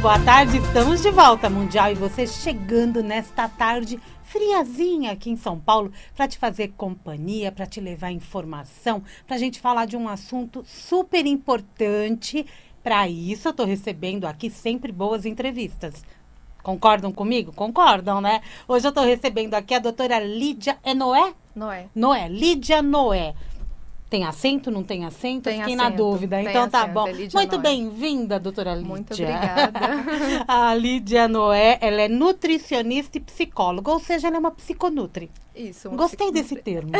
boa tarde, estamos de volta, Mundial, e você chegando nesta tarde friazinha aqui em São Paulo para te fazer companhia, para te levar informação, para a gente falar de um assunto super importante. Para isso, eu estou recebendo aqui sempre boas entrevistas. Concordam comigo? Concordam, né? Hoje eu estou recebendo aqui a doutora Lídia, Noé? Noé, Lídia Noé. Tem acento, não tem acento? Tem Fiquei acento, na dúvida. tem Então tá acento, bom. é Lídia Muito Noé. bem-vinda, doutora Lídia. Muito obrigada. A Lídia Noé, ela é nutricionista e psicóloga, ou seja, ela é uma psiconutri. Isso. Gostei desse termo,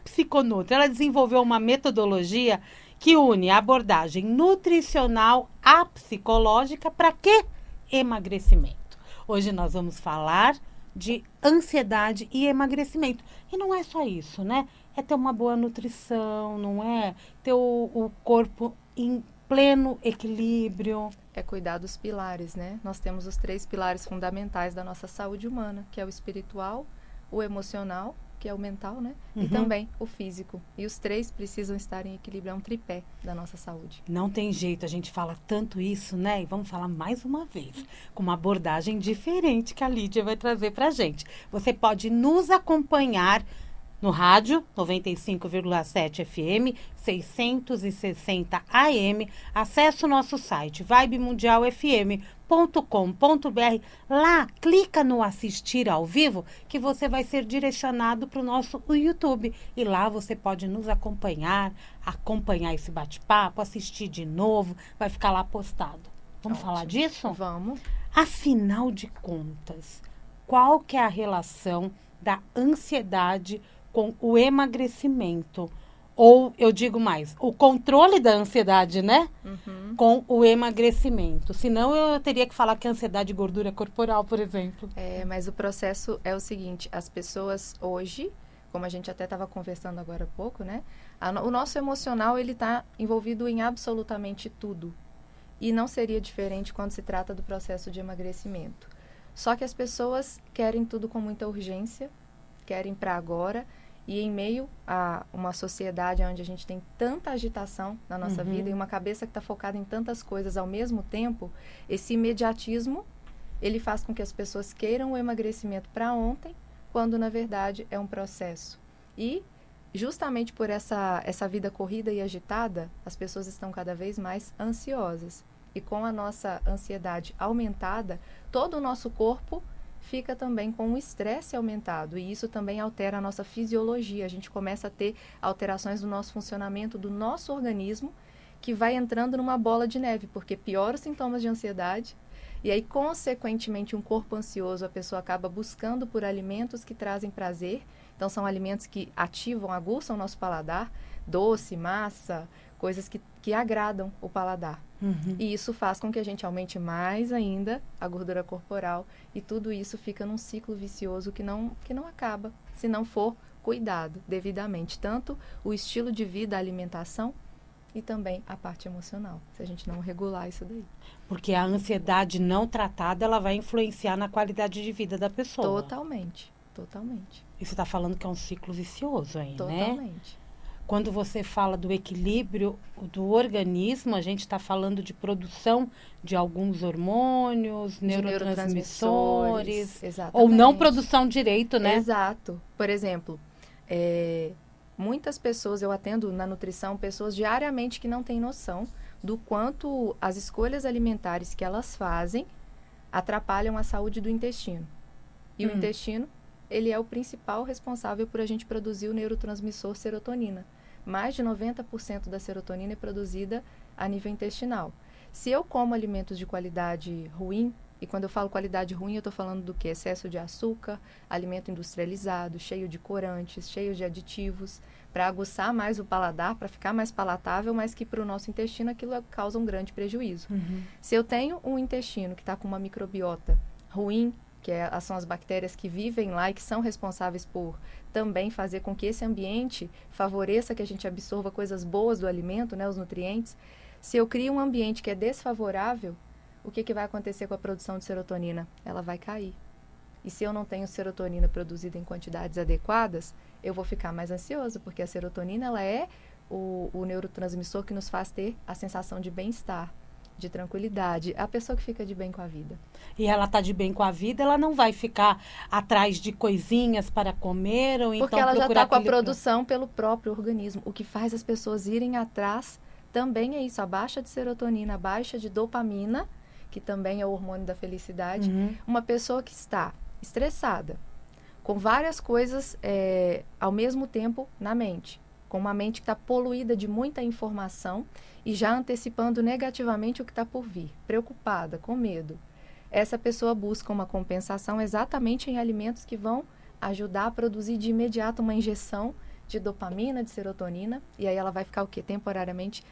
psiconutri. Ela desenvolveu uma metodologia que une a abordagem nutricional à psicológica. Para quê? Emagrecimento. Hoje nós vamos falar de ansiedade e emagrecimento. E não é só isso, né? É ter uma boa nutrição, não é? Ter o corpo em pleno equilíbrio. É cuidar dos pilares, né? Nós temos os 3 pilares fundamentais da nossa saúde humana, que é o espiritual, o emocional, que é o mental, né? E também o físico. E os 3 precisam estar em equilíbrio, é um tripé da nossa saúde. Não tem jeito, a gente fala tanto isso, né? E vamos falar mais uma vez, com uma abordagem diferente que a Lídia vai trazer pra gente. Você pode nos acompanhar no rádio 95,7 FM, 660 AM. Acesse o nosso site vibemundialfm.com.br. Lá, clica no assistir ao vivo que você vai ser direcionado para o nosso YouTube. E lá você pode nos acompanhar esse bate-papo, assistir de novo, vai ficar lá postado. Vamos falar disso? Vamos. Afinal de contas, qual que é a relação da ansiedade com o emagrecimento? Ou, eu digo mais, o controle da ansiedade, né? Com o emagrecimento. Senão, eu teria que falar que a ansiedade e gordura corporal, por exemplo. Mas o processo é o seguinte, as pessoas hoje, como a gente até estava conversando agora há pouco, né? O nosso emocional, ele está envolvido em absolutamente tudo. E não seria diferente quando se trata do processo de emagrecimento. Só que as pessoas querem tudo com muita urgência, querem para agora. E em meio a uma sociedade onde a gente tem tanta agitação na nossa vida e uma cabeça que está focada em tantas coisas ao mesmo tempo, esse imediatismo, ele faz com que as pessoas queiram o emagrecimento para ontem, quando na verdade é um processo. E justamente por essa vida corrida e agitada, as pessoas estão cada vez mais ansiosas. E com a nossa ansiedade aumentada, todo o nosso corpo fica também com o estresse aumentado e isso também altera a nossa fisiologia. A gente começa a ter alterações do nosso funcionamento, do nosso organismo, que vai entrando numa bola de neve, porque piora os sintomas de ansiedade e aí, consequentemente, um corpo ansioso, a pessoa acaba buscando por alimentos que trazem prazer. Então, são alimentos que ativam, aguçam o nosso paladar, doce, massa, coisas que agradam o paladar. E isso faz com que a gente aumente mais ainda a gordura corporal e tudo isso fica num ciclo vicioso que não acaba se não for cuidado devidamente. Tanto o estilo de vida, a alimentação e também a parte emocional, se a gente não regular isso daí. Porque a ansiedade não tratada, ela vai influenciar na qualidade de vida da pessoa. Totalmente. E você está falando que é um ciclo vicioso aí, né? Totalmente. Quando você fala do equilíbrio do organismo, a gente está falando de produção de alguns hormônios, neurotransmissores, ou não produção direito, né? Exato. Por exemplo, muitas pessoas, eu atendo na nutrição, pessoas diariamente que não têm noção do quanto as escolhas alimentares que elas fazem atrapalham a saúde do intestino. E o intestino, ele é o principal responsável por a gente produzir o neurotransmissor serotonina. Mais de 90% da serotonina é produzida a nível intestinal. Se eu como alimentos de qualidade ruim, e quando eu falo qualidade ruim, eu estou falando do quê? Excesso de açúcar, alimento industrializado, cheio de corantes, cheio de aditivos, para aguçar mais o paladar, para ficar mais palatável, mas que para o nosso intestino aquilo causa um grande prejuízo. Se eu tenho um intestino que está com uma microbiota ruim, são as bactérias que vivem lá e que são responsáveis por também fazer com que esse ambiente favoreça que a gente absorva coisas boas do alimento, né, os nutrientes. Se eu crio um ambiente que é desfavorável, o que vai acontecer com a produção de serotonina? Ela vai cair. E se eu não tenho serotonina produzida em quantidades adequadas, eu vou ficar mais ansioso, porque a serotonina ela é o neurotransmissor que nos faz ter a sensação de bem-estar, de tranquilidade, a pessoa que fica de bem com a vida. E ela tá de bem com a vida, ela não vai ficar atrás de coisinhas para comer ou Porque então ela já procurar está com a aquele produção pelo próprio organismo. O que faz as pessoas irem atrás também é isso, a baixa de serotonina, a baixa de dopamina, que também é o hormônio da felicidade. Uhum. Uma pessoa que está estressada, com várias coisas ao mesmo tempo na mente, com uma mente que está poluída de muita informação e já antecipando negativamente o que está por vir, preocupada, com medo. Essa pessoa busca uma compensação exatamente em alimentos que vão ajudar a produzir de imediato uma injeção de dopamina, de serotonina, e aí ela vai ficar o quê? Temporariamente,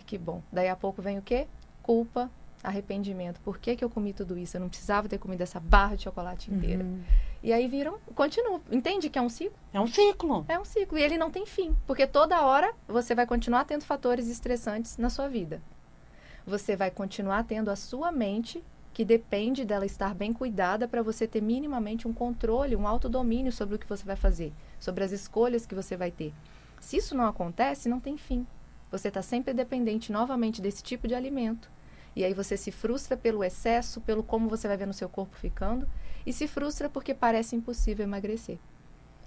que bom. Daí a pouco vem o quê? Culpa, arrependimento. Por que eu comi tudo isso? Eu não precisava ter comido essa barra de chocolate inteira. E aí continua. Entende que é um ciclo? É um ciclo. É um ciclo. E ele não tem fim. Porque toda hora você vai continuar tendo fatores estressantes na sua vida. Você vai continuar tendo a sua mente, que depende dela estar bem cuidada para você ter minimamente um controle, um autodomínio sobre o que você vai fazer, sobre as escolhas que você vai ter. Se isso não acontece, não tem fim. Você está sempre dependente novamente desse tipo de alimento. E aí você se frustra pelo excesso, pelo como você vai ver no seu corpo ficando, e se frustra porque parece impossível emagrecer.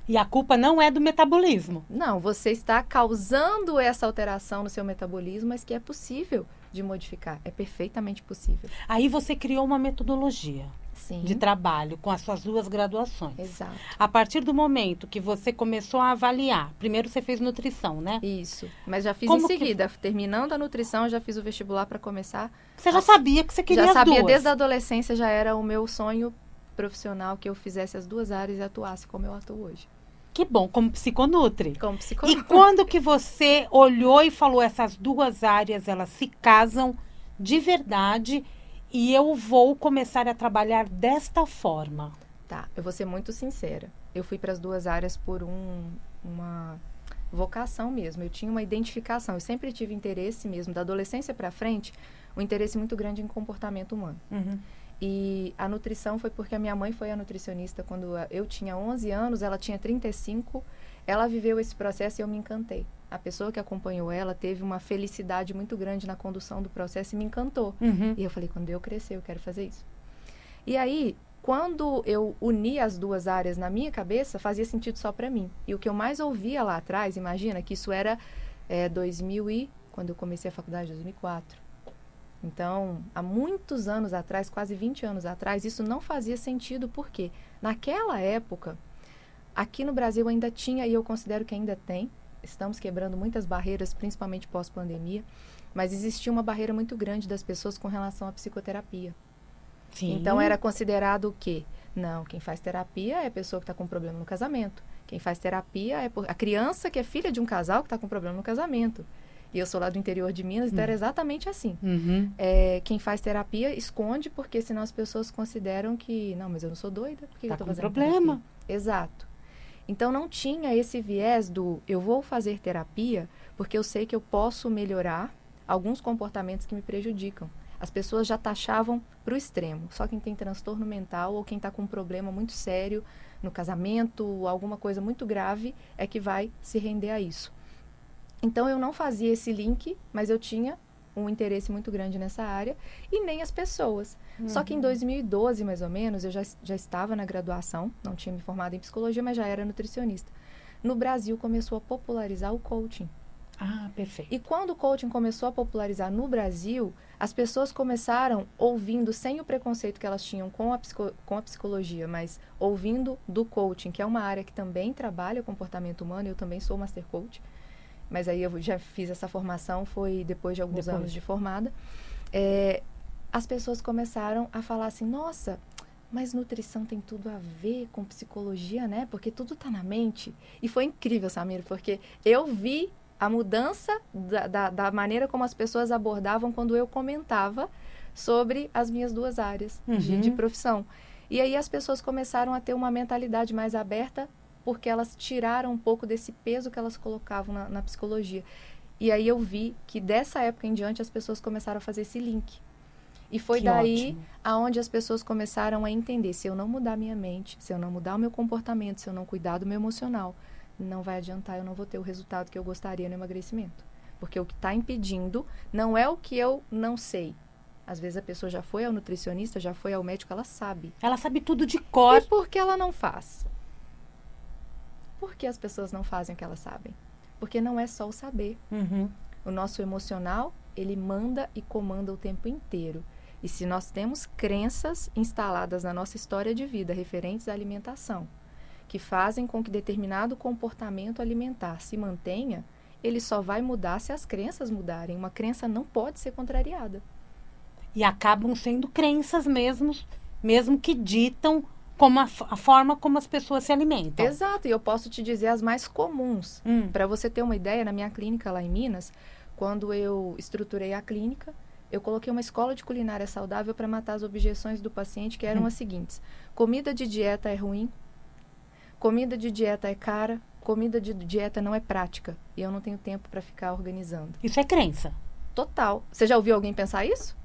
E a culpa não é do metabolismo. Não, você está causando essa alteração no seu metabolismo, mas que é possível de modificar. É perfeitamente possível. Aí você criou uma metodologia Sim. de trabalho com as suas 2 graduações. Exato. A partir do momento que você começou a avaliar, primeiro você fez nutrição, né? Isso. Mas já fiz Como em seguida. Terminando a nutrição, eu já fiz o vestibular para começar. Você já sabia que você queria Já as sabia, 2. desde a adolescência já era o meu sonho profissional que eu fizesse as 2 áreas e atuasse como eu atuo hoje. Que bom, como psiconutri. Como psicóloga. E quando que você olhou e falou, essas 2 áreas, elas se casam de verdade e eu vou começar a trabalhar desta forma? Tá, eu vou ser muito sincera. Eu fui para as 2 áreas por uma vocação mesmo. Eu tinha uma identificação. Eu sempre tive interesse mesmo, da adolescência para frente, um interesse muito grande em comportamento humano. Uhum. E a nutrição foi porque a minha mãe foi a nutricionista quando eu tinha 11 anos, ela tinha 35. Ela viveu esse processo e eu me encantei. A pessoa que acompanhou ela teve uma felicidade muito grande na condução do processo e me encantou. Uhum. E eu falei, quando eu crescer, eu quero fazer isso. E aí, quando eu uni as 2 áreas na minha cabeça, fazia sentido só para mim. E o que eu mais ouvia lá atrás, imagina que isso era 2000 e... Quando eu comecei a faculdade, 2004. Então, há muitos anos atrás, quase 20 anos atrás, isso não fazia sentido, porque naquela época, aqui no Brasil ainda tinha, e eu considero que ainda tem, estamos quebrando muitas barreiras, principalmente pós-pandemia, mas existia uma barreira muito grande das pessoas com relação à psicoterapia. Sim. Então, era considerado o quê? Não, quem faz terapia é a pessoa que está com problema no casamento. Quem faz terapia é a criança que é filha de um casal que está com problema no casamento. E eu sou lá do interior de Minas, então era exatamente assim. Uhum. Quem faz terapia esconde, porque senão as pessoas consideram que, não, mas eu não sou doida, por que eu Tá estou com fazendo problema. terapia? Exato. Então não tinha esse viés do eu vou fazer terapia porque eu sei que eu posso melhorar alguns comportamentos que me prejudicam. As pessoas já taxavam para o extremo. Só quem tem transtorno mental ou quem está com um problema muito sério no casamento, alguma coisa muito grave, é que vai se render a isso. Então, eu não fazia esse link, mas eu tinha um interesse muito grande nessa área, e nem as pessoas. Uhum. Só que em 2012, mais ou menos, eu já estava na graduação, não tinha me formado em psicologia, mas já era nutricionista. No Brasil, começou a popularizar o coaching. Ah, perfeito. E quando o coaching começou a popularizar no Brasil, as pessoas começaram ouvindo, sem o preconceito que elas tinham com a psicologia, mas ouvindo do coaching, que é uma área que também trabalha comportamento humano, eu também sou master coach, mas aí eu já fiz essa formação, foi depois de alguns anos de formada. As pessoas começaram a falar assim, nossa, mas nutrição tem tudo a ver com psicologia, né? Porque tudo está na mente. E foi incrível, Samir, porque eu vi a mudança da maneira como as pessoas abordavam quando eu comentava sobre as minhas 2 áreas de profissão. E aí as pessoas começaram a ter uma mentalidade mais aberta, porque elas tiraram um pouco desse peso que elas colocavam na psicologia. E aí eu vi que dessa época em diante as pessoas começaram a fazer esse link. E foi daí aonde as pessoas começaram a entender, se eu não mudar minha mente, se eu não mudar o meu comportamento, se eu não cuidar do meu emocional, não vai adiantar, eu não vou ter o resultado que eu gostaria no emagrecimento. Porque o que está impedindo não é o que eu não sei, Às vezes a pessoa já foi ao nutricionista, já foi ao médico, ela sabe. Ela sabe tudo de cor. E por que ela não faz? Por que as pessoas não fazem o que elas sabem? Porque não é só o saber. Uhum. O nosso emocional, ele manda e comanda o tempo inteiro. E se nós temos crenças instaladas na nossa história de vida referentes à alimentação, que fazem com que determinado comportamento alimentar se mantenha, ele só vai mudar se as crenças mudarem. Uma crença não pode ser contrariada. E acabam sendo crenças mesmo que ditam como a forma como as pessoas se alimentam. Exato, e eu posso te dizer as mais comuns. Para você ter uma ideia, na minha clínica lá em Minas, quando eu estruturei a clínica, eu coloquei uma escola de culinária saudável para matar as objeções do paciente, que eram as seguintes: comida de dieta é ruim, comida de dieta é cara, comida de dieta não é prática. E eu não tenho tempo para ficar organizando. Isso é crença. Total. Você já ouviu alguém pensar isso?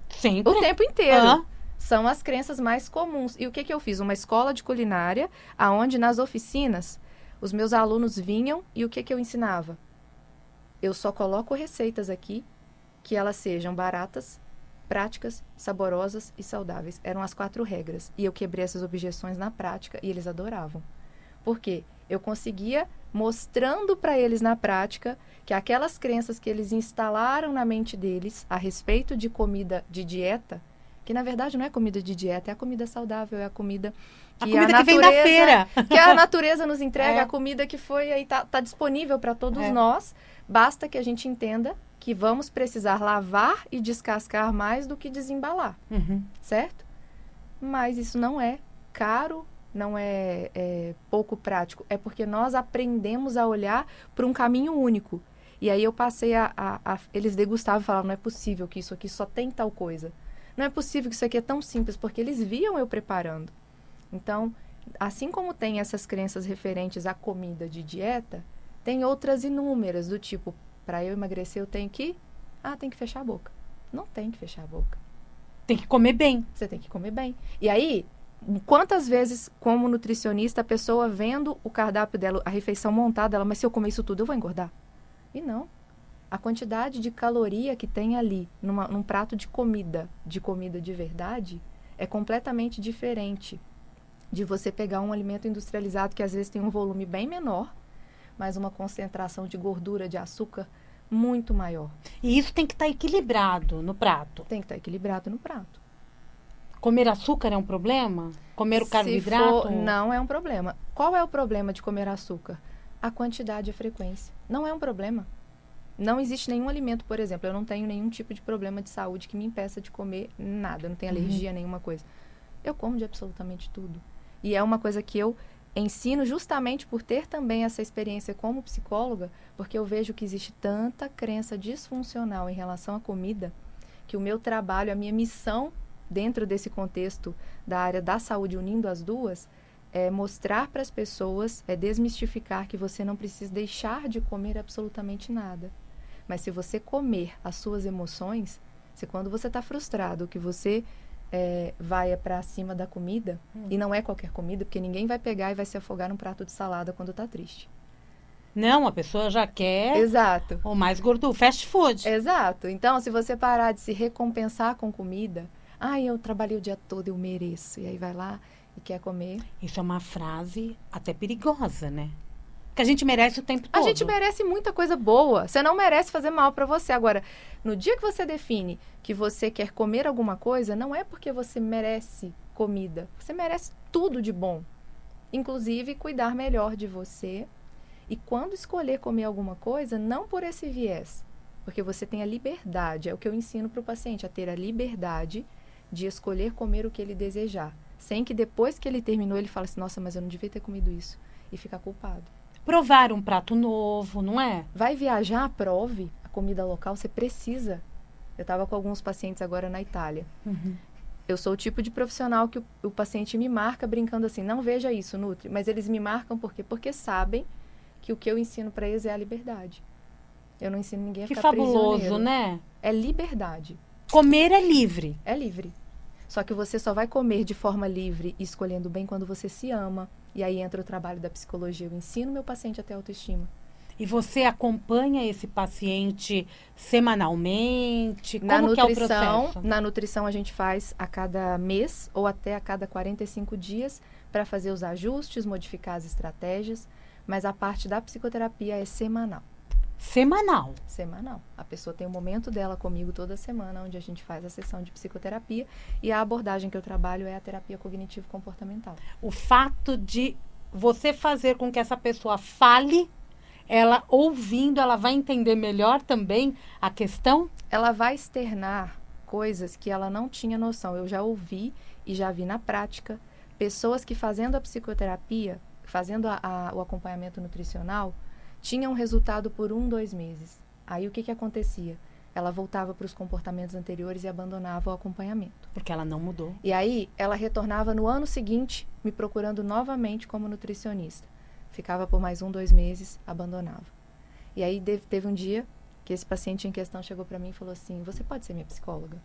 Sempre. O tempo inteiro. São as crenças mais comuns. E o que eu fiz? Uma escola de culinária, aonde nas oficinas, os meus alunos vinham e o que eu ensinava? Eu só coloco receitas aqui que elas sejam baratas, práticas, saborosas e saudáveis. Eram as 4 regras. E eu quebrei essas objeções na prática e eles adoravam. Por quê? Eu conseguia, mostrando para eles na prática, que aquelas crenças que eles instalaram na mente deles a respeito de comida de dieta, que na verdade não é comida de dieta, é a comida saudável, é a comida que que vem da feira. Que a natureza nos entrega, a comida que foi aí, tá disponível para todos nós. Basta que a gente entenda que vamos precisar lavar e descascar mais do que desembalar, certo? Mas isso não é caro, não é pouco prático, é porque nós aprendemos a olhar para um caminho único. E aí eu passei eles degustavam e falavam, não é possível que isso aqui só tem tal coisa. Não é possível que isso aqui é tão simples, porque eles viam eu preparando. Então, assim como tem essas crenças referentes à comida de dieta, tem outras inúmeras, do tipo, para eu emagrecer eu tenho que fechar a boca. Não tem que fechar a boca. Tem que comer bem. Você tem que comer bem. E aí, quantas vezes, como nutricionista, a pessoa vendo o cardápio dela, a refeição montada, ela, mas se eu comer isso tudo, eu vou engordar? E não. A quantidade de caloria que tem ali, num prato de comida de verdade, é completamente diferente de você pegar um alimento industrializado que às vezes tem um volume bem menor, mas uma concentração de gordura, de açúcar muito maior. E isso tem que estar equilibrado no prato. Tem que estar equilibrado no prato. Comer açúcar é um problema? Comer o carboidrato? Não é um problema. Qual é o problema de comer açúcar? A quantidade e a frequência. Não é um problema. Não existe nenhum alimento, por exemplo, eu não tenho nenhum tipo de problema de saúde que me impeça de comer nada, eu não tenho alergia a nenhuma coisa. Eu como de absolutamente tudo. E é uma coisa que eu ensino justamente por ter também essa experiência como psicóloga, porque eu vejo que existe tanta crença disfuncional em relação à comida, que o meu trabalho, a minha missão dentro desse contexto da área da saúde, unindo as duas, é mostrar para as pessoas, é desmistificar que você não precisa deixar de comer absolutamente nada. Mas se você comer as suas emoções, se quando você está frustrado, que você vai para cima da comida, e não é qualquer comida, porque ninguém vai pegar e vai se afogar num prato de salada quando está triste. Não, a pessoa já quer Exato. o mais gordura, fast food. Exato. Então, se você parar de se recompensar com comida, eu trabalhei o dia todo, eu mereço. E aí vai lá e quer comer. Isso é uma frase até perigosa, né? Que a gente merece o tempo todo. A gente merece muita coisa boa. Você não merece fazer mal para você. Agora, no dia que você define que você quer comer alguma coisa, não é porque você merece comida. Você merece tudo de bom. Inclusive, cuidar melhor de você. E quando escolher comer alguma coisa, não por esse viés. Porque você tem a liberdade. É o que eu ensino para o paciente, a ter a liberdade de escolher comer o que ele desejar. Sem que depois que ele terminou, ele fale assim, nossa, mas eu não devia ter comido isso. E ficar culpado. Provar um prato novo, não é? Vai viajar, prove a comida local, você precisa. Eu estava com alguns pacientes agora na Itália. Eu sou o tipo de profissional que o paciente me marca brincando assim, não veja isso, Nutri. Mas eles me marcam por quê? Porque sabem que o que eu ensino para eles é a liberdade. Eu não ensino ninguém a ficar fabuloso, prisioneiro. né? É liberdade. Comer é livre. É livre. Só que você só vai comer de forma livre e escolhendo bem quando você se ama. E aí entra o trabalho da psicologia. Eu ensino meu paciente a ter autoestima. E você acompanha esse paciente semanalmente? Na Como que é o nutrição, processo? na nutrição a gente faz a cada mês ou até a cada 45 dias para fazer os ajustes, modificar as estratégias, mas a parte da psicoterapia é semanal. Semanal. Semanal. A pessoa tem um momento dela comigo toda semana, onde a gente faz a sessão de psicoterapia e a abordagem que eu trabalho é a terapia cognitivo-comportamental. O fato de você fazer com que essa pessoa fale, ela ouvindo, ela vai entender melhor também a questão? Ela vai externar coisas que ela não tinha noção. Eu já ouvi e já vi na prática pessoas que fazendo a psicoterapia, fazendo o acompanhamento nutricional, tinham resultado por 1, 2 meses. Aí o que acontecia? Ela voltava para os comportamentos anteriores e abandonava o acompanhamento. Porque ela não mudou. E aí ela retornava no ano seguinte, me procurando novamente como nutricionista. Ficava por mais 1, 2 meses, abandonava. E aí teve um dia que esse paciente em questão chegou para mim e falou assim: você pode ser minha psicóloga?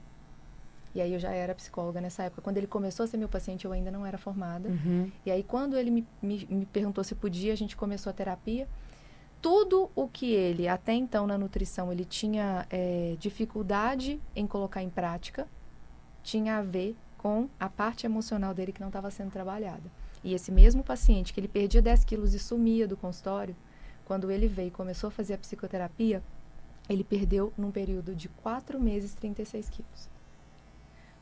E aí eu já era psicóloga nessa época. Quando ele começou a ser meu paciente, eu ainda não era formada. E aí quando ele me perguntou se podia, a gente começou a terapia. Tudo o que ele, até então na nutrição, ele tinha dificuldade em colocar em prática, tinha a ver com a parte emocional dele que não estava sendo trabalhada. E esse mesmo paciente, que ele perdia 10 quilos e sumia do consultório, quando ele veio e começou a fazer a psicoterapia, ele perdeu, num período de 4 meses, 36 quilos.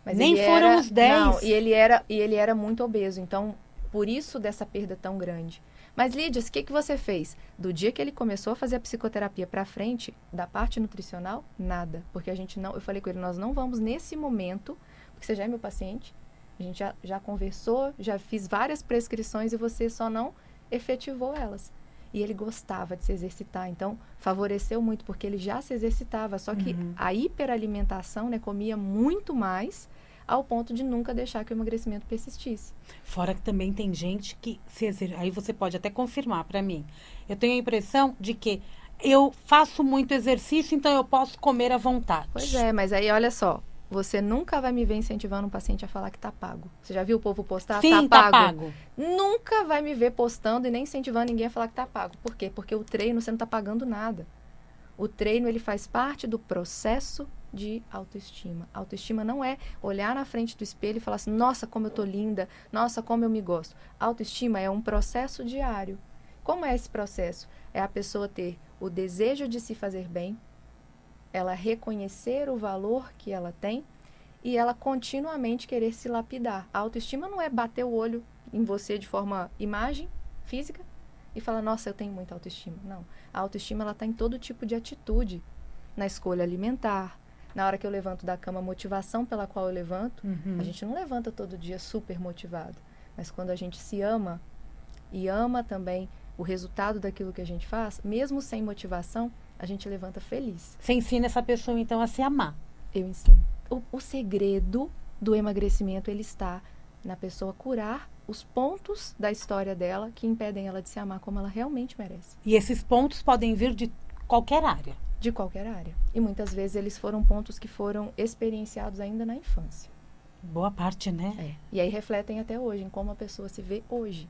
Mas nem foram os 10. Não, e ele era muito obeso, então, por isso dessa perda tão grande. Mas, Lídia, o que você fez? Do dia que ele começou a fazer a psicoterapia para frente, da parte nutricional, nada. Porque a gente não, eu falei com ele, nós não vamos nesse momento, porque você já é meu paciente, a gente já conversou, já fiz várias prescrições e você só não efetivou elas. E ele gostava de se exercitar, então favoreceu muito, porque ele já se exercitava, só que a hiperalimentação, né, comia muito mais, ao ponto de nunca deixar que o emagrecimento persistisse. Fora que também tem gente que aí você pode até confirmar para mim. Eu tenho a impressão de que eu faço muito exercício, então eu posso comer à vontade. Pois é, mas aí olha só, você nunca vai me ver incentivando um paciente a falar que tá pago. Você já viu o povo postar? Sim, tá pago. Nunca vai me ver postando e nem incentivando ninguém a falar que tá pago. Por quê? Porque o treino você não tá pagando nada. O treino, ele faz parte do processo de autoestima. Autoestima não é olhar na frente do espelho e falar assim, nossa, como eu tô linda, nossa, como eu me gosto. Autoestima é um processo diário. Como é esse processo? É a pessoa ter o desejo de se fazer bem, ela reconhecer o valor que ela tem e ela continuamente querer se lapidar. A autoestima não é bater o olho em você de forma imagem física e falar, nossa, eu tenho muita autoestima. Não. A autoestima, ela está em todo tipo de atitude. Na escolha alimentar, na hora que eu levanto da cama, a motivação pela qual eu levanto. A gente não levanta todo dia super motivado. Mas quando a gente se ama e ama também o resultado daquilo que a gente faz, mesmo sem motivação, a gente levanta feliz. Você ensina essa pessoa, então, a se amar. Eu ensino. O segredo do emagrecimento, ele está na pessoa curar os pontos da história dela que impedem ela de se amar como ela realmente merece. E esses pontos podem vir de qualquer área. De qualquer área. E muitas vezes eles foram pontos que foram experienciados ainda na infância. Boa parte, né? É. E aí refletem até hoje, em como a pessoa se vê hoje.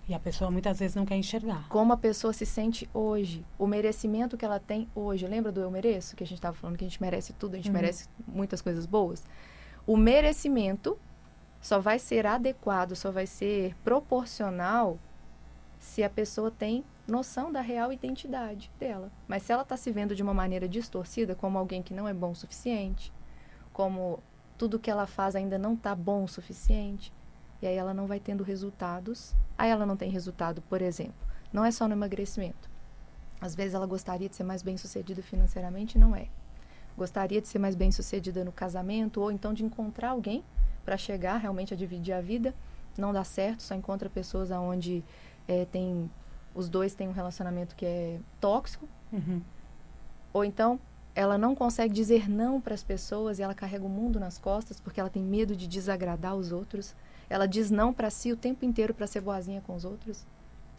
E a pessoa muitas vezes não quer enxergar. Como a pessoa se sente hoje. O merecimento que ela tem hoje. Lembra do eu mereço? Que a gente estava falando que a gente merece tudo, a gente merece muitas coisas boas. O merecimento só vai ser adequado, só vai ser proporcional se a pessoa tem noção da real identidade dela. Mas se ela está se vendo de uma maneira distorcida, como alguém que não é bom o suficiente, como tudo que ela faz ainda não está bom o suficiente, e aí ela não vai tendo resultados. Aí ela não tem resultado, por exemplo, não é só no emagrecimento. Às vezes ela gostaria de ser mais bem-sucedida financeiramente, não é. Gostaria de ser mais bem-sucedida no casamento, ou então de encontrar alguém para chegar realmente a dividir a vida, não dá certo, só encontra pessoas onde os dois têm um relacionamento que é tóxico, ou então ela não consegue dizer não para as pessoas e ela carrega o mundo nas costas porque ela tem medo de desagradar os outros. Ela diz não para si o tempo inteiro para ser boazinha com os outros.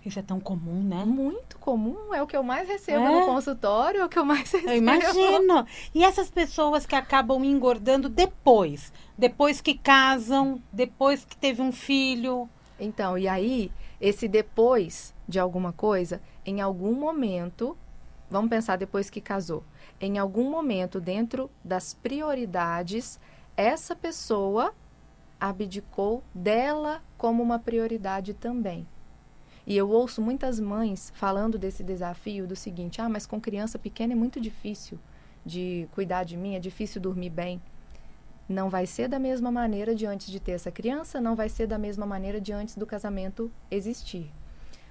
Isso é tão comum, né? Muito comum, é o que eu mais recebo no consultório, é o que eu mais recebo. Eu imagino. E essas pessoas que acabam engordando depois que casam, depois que teve um filho. Então, e aí Esse depois de alguma coisa, em algum momento, vamos pensar depois que casou, em algum momento dentro das prioridades, essa pessoa abdicou dela como uma prioridade também. E eu ouço muitas mães falando desse desafio do seguinte: ah, mas com criança pequena é muito difícil de cuidar de mim, é difícil dormir bem. Não vai ser da mesma maneira de antes de ter essa criança, não vai ser da mesma maneira de antes do casamento existir.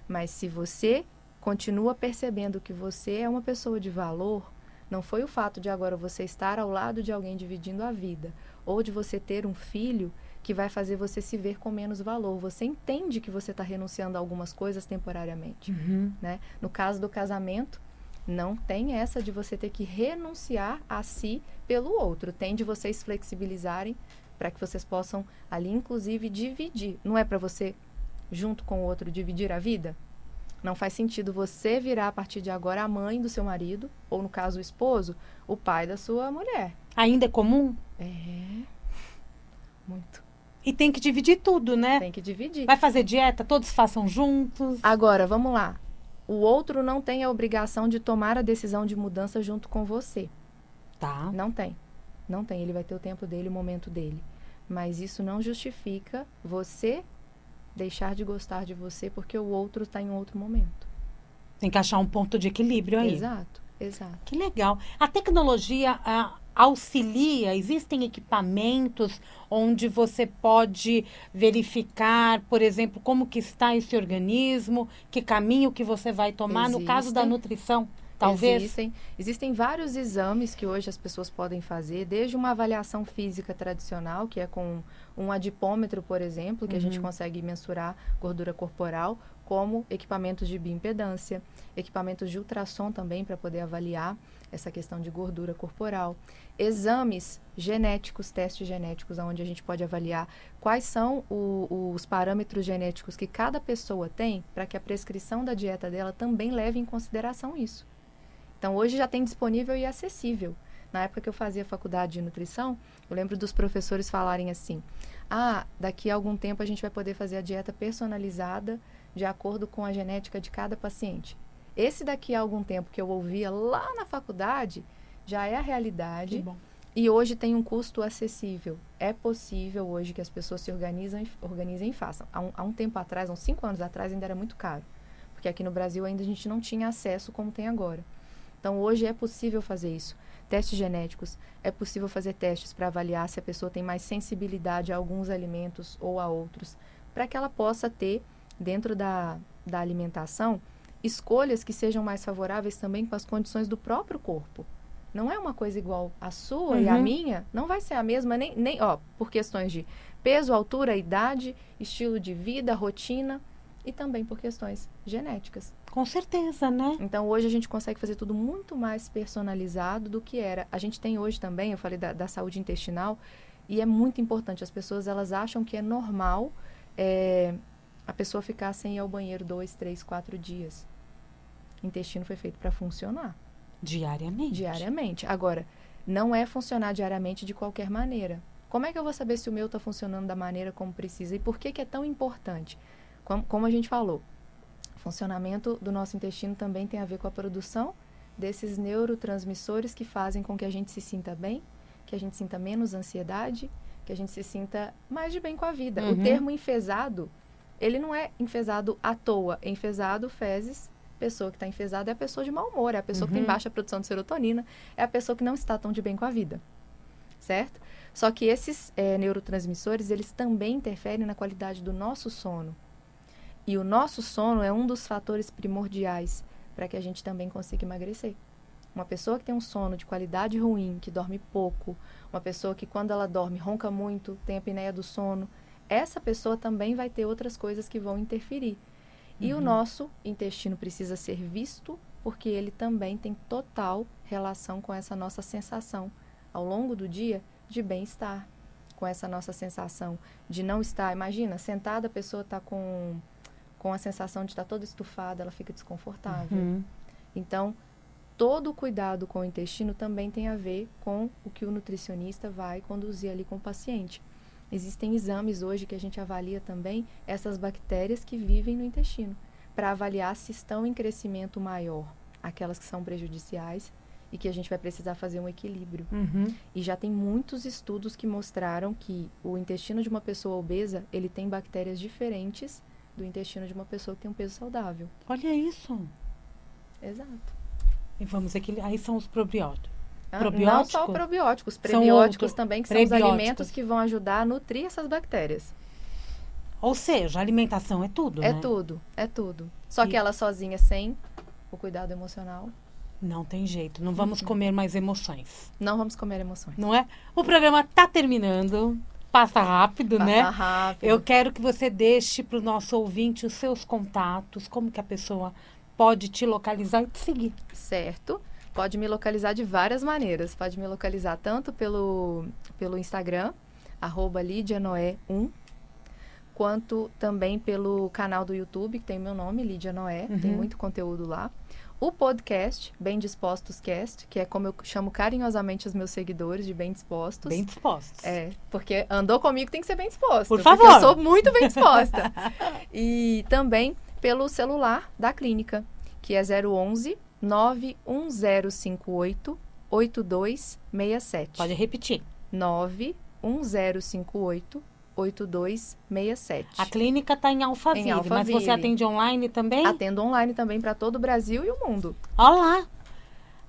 Mas se você continua percebendo que você é uma pessoa de valor, não foi o fato de agora você estar ao lado de alguém dividindo a vida, ou de você ter um filho que vai fazer você se ver com menos valor. Você entende que você está renunciando a algumas coisas temporariamente, né? No caso do casamento, não tem essa de você ter que renunciar a si pelo outro. Tem de vocês flexibilizarem para que vocês possam ali, inclusive, dividir. Não é para você, junto com o outro, dividir a vida? Não faz sentido você virar, a partir de agora, a mãe do seu marido, ou, no caso, o esposo, o pai da sua mulher. Ainda é comum? É, muito. E tem que dividir tudo, né? Tem que dividir. Vai fazer dieta, todos façam juntos. Agora, vamos lá. O outro não tem a obrigação de tomar a decisão de mudança junto com você. Tá. Não tem. Não tem. Ele vai ter o tempo dele, o momento dele. Mas isso não justifica você deixar de gostar de você porque o outro está em outro momento. Tem que achar um ponto de equilíbrio aí. Exato, exato. Que legal. A tecnologia auxilia, existem equipamentos onde você pode verificar, por exemplo, como que está esse organismo, que caminho que você vai tomar. No caso da nutrição, talvez? Existem vários exames que hoje as pessoas podem fazer, desde uma avaliação física tradicional, que é com um adipômetro, por exemplo, que a gente consegue mensurar gordura corporal, como equipamentos de bioimpedância, equipamentos de ultrassom também para poder avaliar essa questão de gordura corporal, exames genéticos, testes genéticos, onde a gente pode avaliar quais são os parâmetros genéticos que cada pessoa tem para que a prescrição da dieta dela também leve em consideração isso. Então, hoje já tem disponível e acessível. Na época que eu fazia faculdade de nutrição, eu lembro dos professores falarem assim: ah, daqui a algum tempo a gente vai poder fazer a dieta personalizada de acordo com a genética de cada paciente. Esse daqui a algum tempo que eu ouvia lá na faculdade, já é a realidade. Que bom. E hoje tem um custo acessível. É possível hoje que as pessoas se organizem e façam. Há um tempo atrás, uns 5 anos atrás, ainda era muito caro. Porque aqui no Brasil ainda a gente não tinha acesso como tem agora. Então, hoje é possível fazer isso. Testes genéticos, é possível fazer testes para avaliar se a pessoa tem mais sensibilidade a alguns alimentos ou a outros, para que ela possa ter, dentro da alimentação, escolhas que sejam mais favoráveis também com as condições do próprio corpo. Não é uma coisa igual a sua e a minha, não vai ser a mesma, nem por questões de peso, altura, idade, estilo de vida, rotina, e também por questões genéticas. Com certeza, né? Então, hoje a gente consegue fazer tudo muito mais personalizado do que era. A gente tem hoje também, eu falei da saúde intestinal, e é muito importante. As pessoas, elas acham que é normal a pessoa ficar sem ir ao banheiro 2, 3, 4 dias. O intestino foi feito para funcionar. Diariamente. Diariamente. Agora, não é funcionar diariamente de qualquer maneira. Como é que eu vou saber se o meu está funcionando da maneira como precisa? E por que é tão importante? Como a gente falou, o funcionamento do nosso intestino também tem a ver com a produção desses neurotransmissores que fazem com que a gente se sinta bem, que a gente sinta menos ansiedade, que a gente se sinta mais de bem com a vida. O termo enfesado, ele não é enfesado à toa. Enfesado, fezes, pessoa que está enfesada é a pessoa de mau humor, é a pessoa que tem baixa produção de serotonina, é a pessoa que não está tão de bem com a vida, certo? Só que esses neurotransmissores, eles também interferem na qualidade do nosso sono. E o nosso sono é um dos fatores primordiais para que a gente também consiga emagrecer. Uma pessoa que tem um sono de qualidade ruim, que dorme pouco, uma pessoa que quando ela dorme ronca muito, tem apneia do sono, essa pessoa também vai ter outras coisas que vão interferir. E o nosso intestino precisa ser visto, porque ele também tem total relação com essa nossa sensação, ao longo do dia, de bem-estar. Com essa nossa sensação de não estar... Imagina, sentada, a pessoa está com a sensação de estar toda estufada, ela fica desconfortável. Então, todo o cuidado com o intestino também tem a ver com o que o nutricionista vai conduzir ali com o paciente. Existem exames hoje que a gente avalia também essas bactérias que vivem no intestino, para avaliar se estão em crescimento maior, aquelas que são prejudiciais e que a gente vai precisar fazer um equilíbrio. E já tem muitos estudos que mostraram que o intestino de uma pessoa obesa, ele tem bactérias diferentes do intestino de uma pessoa que tem um peso saudável. Olha isso. Exato. E vamos equilibrar. Aí são os probióticos. Não só probióticos, prebióticos também, que são os alimentos que vão ajudar a nutrir essas bactérias. Ou seja, a alimentação é tudo, né? É tudo. Só que ela sozinha, sem o cuidado emocional... Não tem jeito. Não vamos comer mais emoções. Não vamos comer emoções. Não é? O programa tá terminando. Passa rápido, né? Passa rápido. Eu quero que você deixe para o nosso ouvinte os seus contatos, como que a pessoa pode te localizar e te seguir. Certo. Pode me localizar de várias maneiras. Pode me localizar tanto pelo Instagram, @LidiaNoé1, quanto também pelo canal do YouTube, que tem meu nome, Lídia Noé. Tem muito conteúdo lá. O podcast, Bem Dispostos Cast, que é como eu chamo carinhosamente os meus seguidores de Bem Dispostos. Bem dispostos. Porque andou comigo tem que ser bem disposto. Por favor. Porque eu sou muito bem disposta. E também pelo celular da clínica, que é 011 91058 8267. Pode repetir. 91058 8267. A clínica está em Alphaville, mas você atende online também? Atendo online também para todo o Brasil e o mundo. Olá!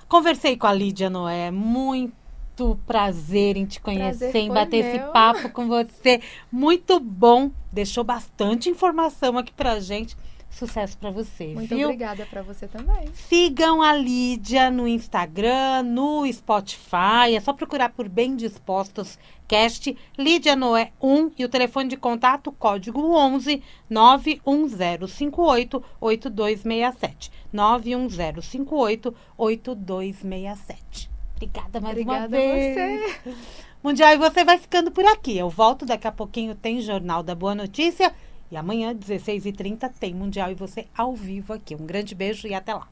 Conversei com a Lídia Noé. Muito prazer em te conhecer, em bater esse papo com você. Muito bom. Deixou bastante informação aqui pra gente. Sucesso para você, Muito viu? obrigada para você também. Sigam a Lídia no Instagram, no Spotify. É só procurar por Bem Dispostos Cast, Lídia Noé 1 e o telefone de contato, código 11 91058 8267. 91058 8267. Obrigada mais uma vez. Obrigada a você. Mundial, e você vai ficando por aqui. Eu volto daqui a pouquinho, tem Jornal da Boa Notícia. E amanhã, 16h30, tem Mundial e você ao vivo aqui. Um grande beijo e até lá.